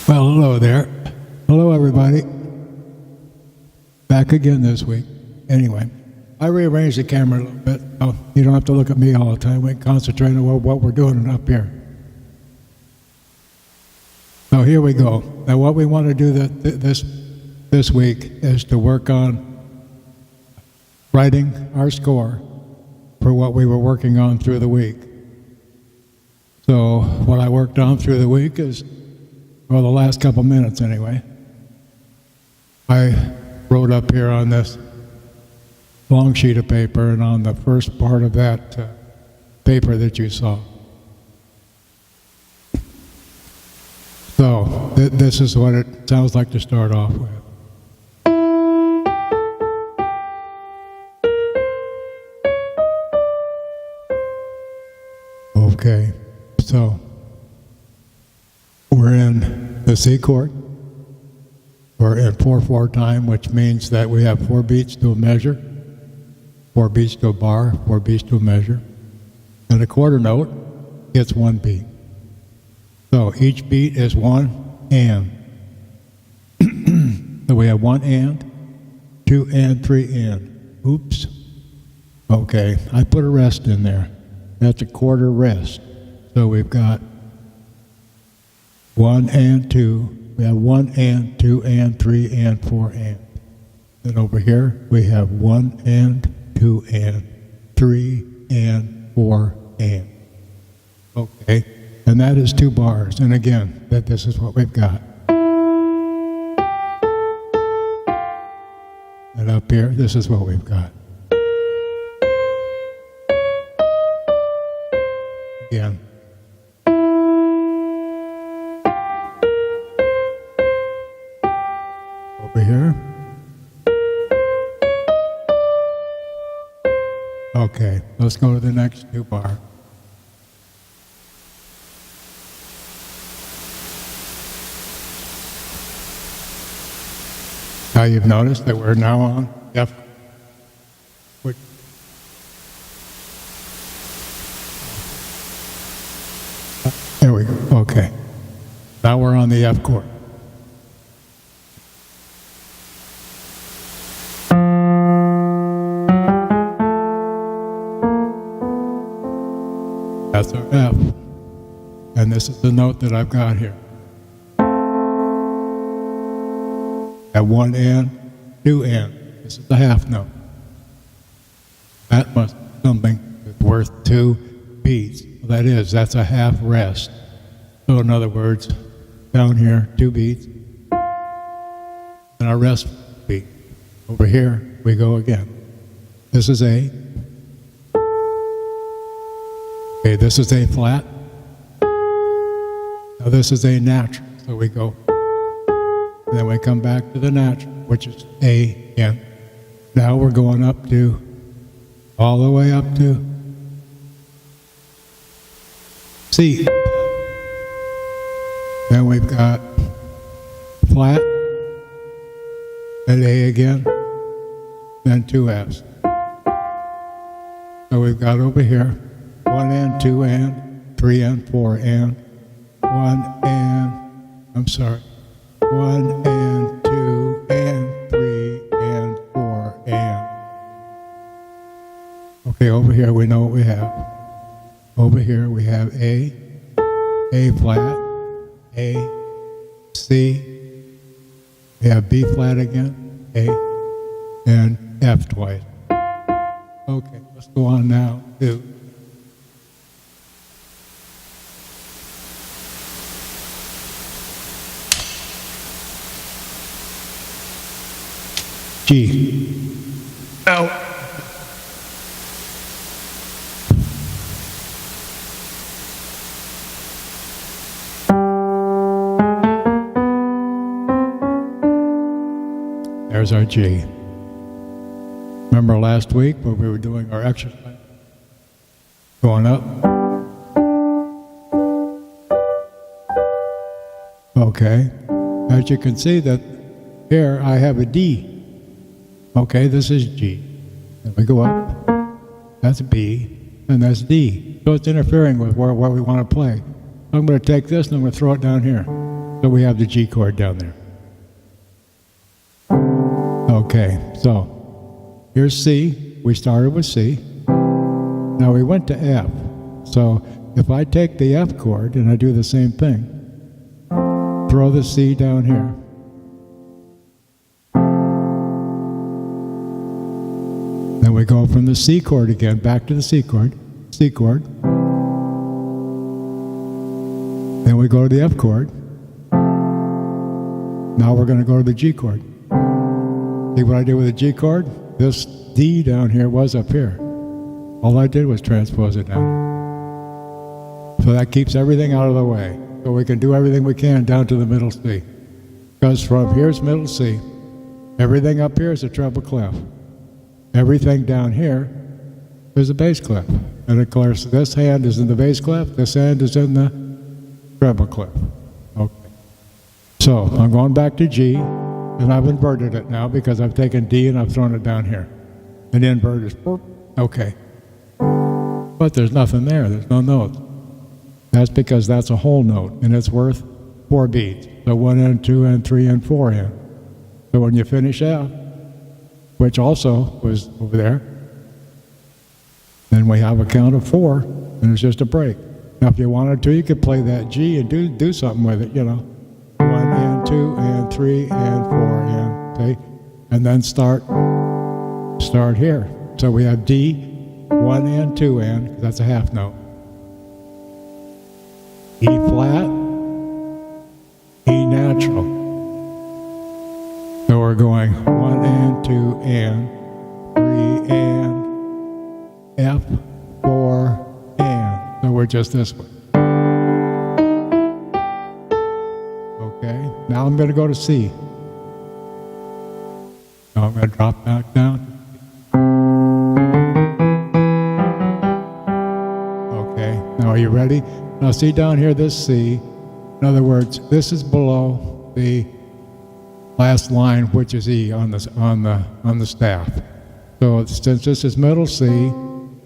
Well, hello there. Hello, everybody. Back again this week. Anyway, I rearranged the camera a little bit. Oh, you don't have to look at me all the time. We can concentrate on what we're doing up here. So here we go. Now, what we want to do this week is to work on writing our score for what we were working on through the week. So what I worked on through the week is, well, the last couple minutes anyway, I wrote up here on this long sheet of paper and on the first part of that paper that you saw. So this is what it sounds like to start off with. Okay, so we're in the C chord. We're in 4/4 time, which means that we have 4 beats to a measure, 4 beats to a bar, 4 beats to a measure, and a quarter note gets 1 beat. So each beat is 1 and. So we have 1 and, 2 and, 3 and. Oops. Okay, I put a rest in there. That's a quarter rest. So we've got 1 and 2. We have 1 and, 2 and, 3 and, 4 and. Then over here we have 1 and, 2 and, 3 and, 4 and. Okay, and that is 2 bars. And again, this is what we've got. And up here, this is what we've got. Again. Over here. Okay, let's go to the next 2 bar. Now you've noticed that we're now on F. There we go. Okay. Now we're on the F chord. That's our F. And this is the note that I've got here. At 1 and, 2 and. This is the half note. That must be something that's worth 2 beats. That's a half rest. So in other words, down here, 2 beats, and our rest beat. Over here, we go again. This is A. Okay, this is A flat. Now this is A natural, so we go. And then we come back to the natural, which is A again. Now we're going up to, all the way up to C. Then we've got flat, then A again, then 2 Fs. So we've got over here 1 and, 2 and, 3 and, 4 and, 1 and, 1 and, 2 and, 3 and, 4 and. Okay, over here we know what we have. Over here we have A flat, A, C, we have B flat again, A, and F twice. Okay, let's go on now to G. Now, there's our G. Remember last week when we were doing our exercise? Going up. Okay. As you can see that here I have a D. Okay, this is G. Then we go up. That's B, and that's D. So it's interfering with what we want to play. I'm going to take this and I'm going to throw it down here. So we have the G chord down there. Okay, so here's C. We started with C. Now we went to F. So if I take the F chord and I do the same thing, throw the C down here. Then we go from the C chord again, back to the C chord. Then we go to the F chord. Now we're going to go to the G chord. See what I did with the G chord? This D down here was up here. All I did was transpose it down. So that keeps everything out of the way. So we can do everything we can down to the middle C. Because from here's middle C, everything up here is a treble clef. Everything down here is a bass clef. And of course, this hand is in the bass clef, this hand is in the treble clef. Okay. So I'm going back to G, and I've inverted it now because I've taken D and I've thrown it down here. And the invert is, okay. But there's nothing there, there's no note. That's because that's a whole note, and it's worth 4 beats. So 1 and 2 and 3 and 4 and. So when you finish F, which also was over there, then we have a count of 4, and it's just a break. Now if you wanted to, you could play that G and do something with it, you know. 1 and 2 and 3 and 4 and, okay? And then start here. So we have D, 1 and 2 and, that's a half note. E flat, E natural. So we're going 1 and 2 and 3 and F, 4 and. So we're just this way. Okay, now I'm going to go to C. Now I'm going to drop back down. Okay, now are you ready? Now see down here this C. In other words, this is below the last line, which is E on the staff. So since this is middle C,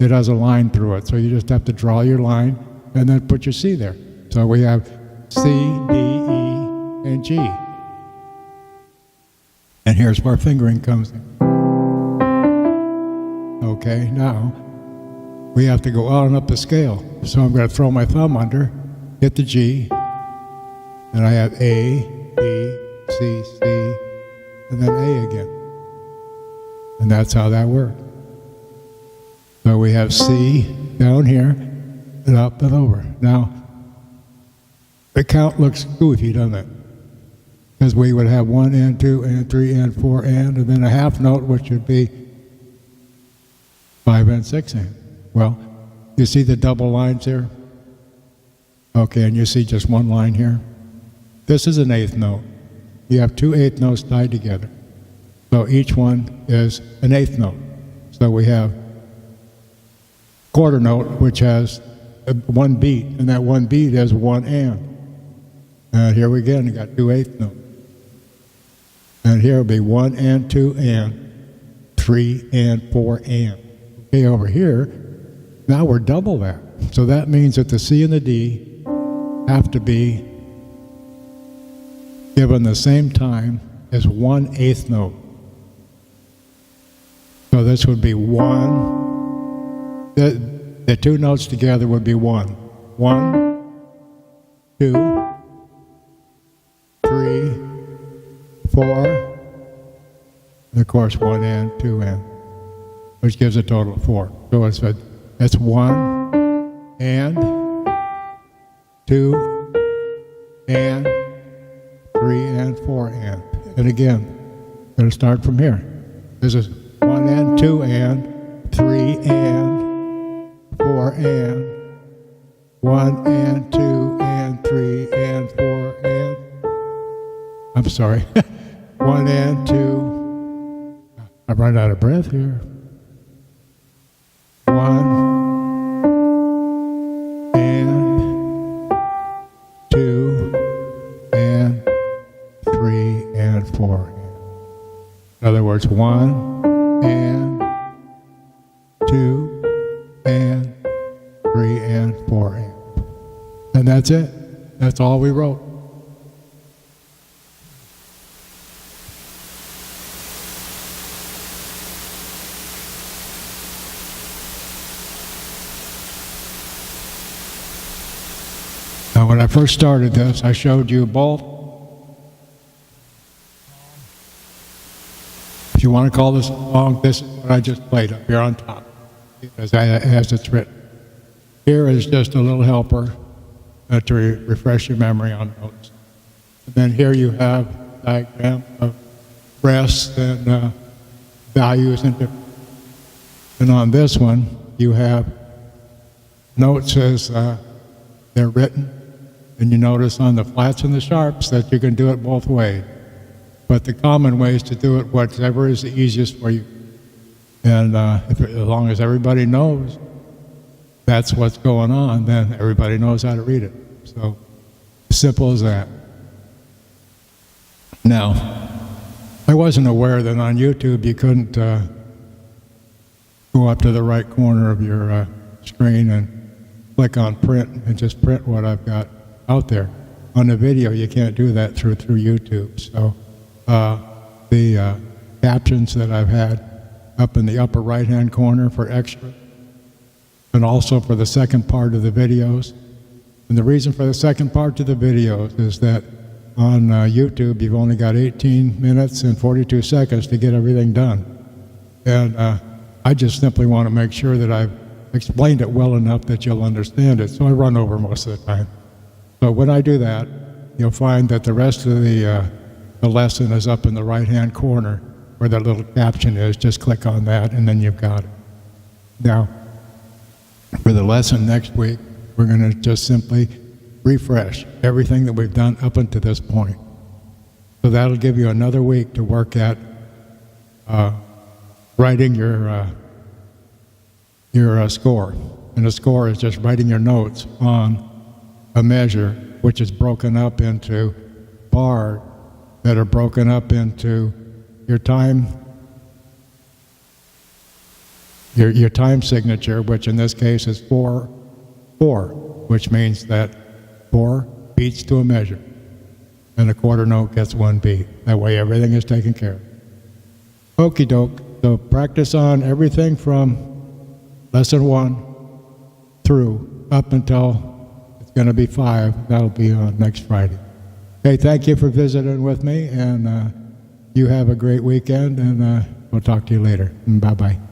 it has a line through it. So you just have to draw your line and then put your C there. So we have C, D, E, and G. And here's where fingering comes in. Okay, now we have to go out and up the scale. So I'm going to throw my thumb under, hit the G, and I have A, B, C, C, and then A again. And that's how that works. So we have C down here, and up and over. Now, the count looks goofy, doesn't it? Because we would have 1 and 2 and 3 and 4 and then a half note, which would be 5 and 6 and. Well, you see the double lines here? Okay, and you see just one line here? This is an eighth note. You have 2 eighth notes tied together. So each one is an eighth note. So we have quarter note, which has 1 beat, and that 1 beat is 1 and. And here we again, you got 2 eighth notes. And here will be 1 and 2 and 3 and 4 and. Okay, over here, now we're double that. So that means that the C and the D have to be given the same time as 1 eighth note. So this would be 1. The 2 notes together would be 1. 1, 2, 3, 4, and of course 1 and 2 and, which gives a total of 4. So it's 1 and 2 and 3 and 4 and. And again, I'm going to start from here. This is 1 and 2 and 3 and 4 and 1 and 2 and 3 and 4 and. I'm sorry. 1 and 2. I've run out of breath here. 1 and 2 and 3 and 4. In other words, 1 and 2 and 3 and 4 and. And that's it. That's all we wrote. Now, when I first started this, I showed you both. If you want to call this along, this is what I just played up here on top, as it's written. Here is just a little helper to refresh your memory on notes. And then here you have a diagram of rests and values and different. And on this one, you have notes as they're written. And you notice on the flats and the sharps that you can do it both ways. But the common way is to do it whatever is the easiest for you. And as long as everybody knows that's what's going on, then everybody knows how to read it. So, simple as that. Now, I wasn't aware that on YouTube you couldn't go up to the right corner of your screen and click on print and just print what I've got out there. On the video, you can't do that through YouTube. So the captions that I've had up in the upper right-hand corner for extra, and also for the second part of the videos. And the reason for the second part of the videos is that on YouTube, you've only got 18 minutes and 42 seconds to get everything done. And I just simply want to make sure that I've explained it well enough that you'll understand it, so I run over most of the time. So when I do that, you'll find that the rest of the lesson is up in the right-hand corner where that little caption is. Just click on that, and then you've got it. Now, for the lesson next week, we're going to just simply refresh everything that we've done up until this point. So that'll give you another week to work at writing your score. And a score is just writing your notes on a measure, which is broken up into bars that are broken up into your time, your time signature, which in this case is 4/4, which means that 4 beats to a measure, and a quarter note gets 1 beat. That way everything is taken care of. Okie doke. So practice on everything from lesson 1 through up until it's going to be 5. That'll be next Friday. Hey, thank you for visiting with me, and you have a great weekend, and we'll talk to you later. Bye-bye.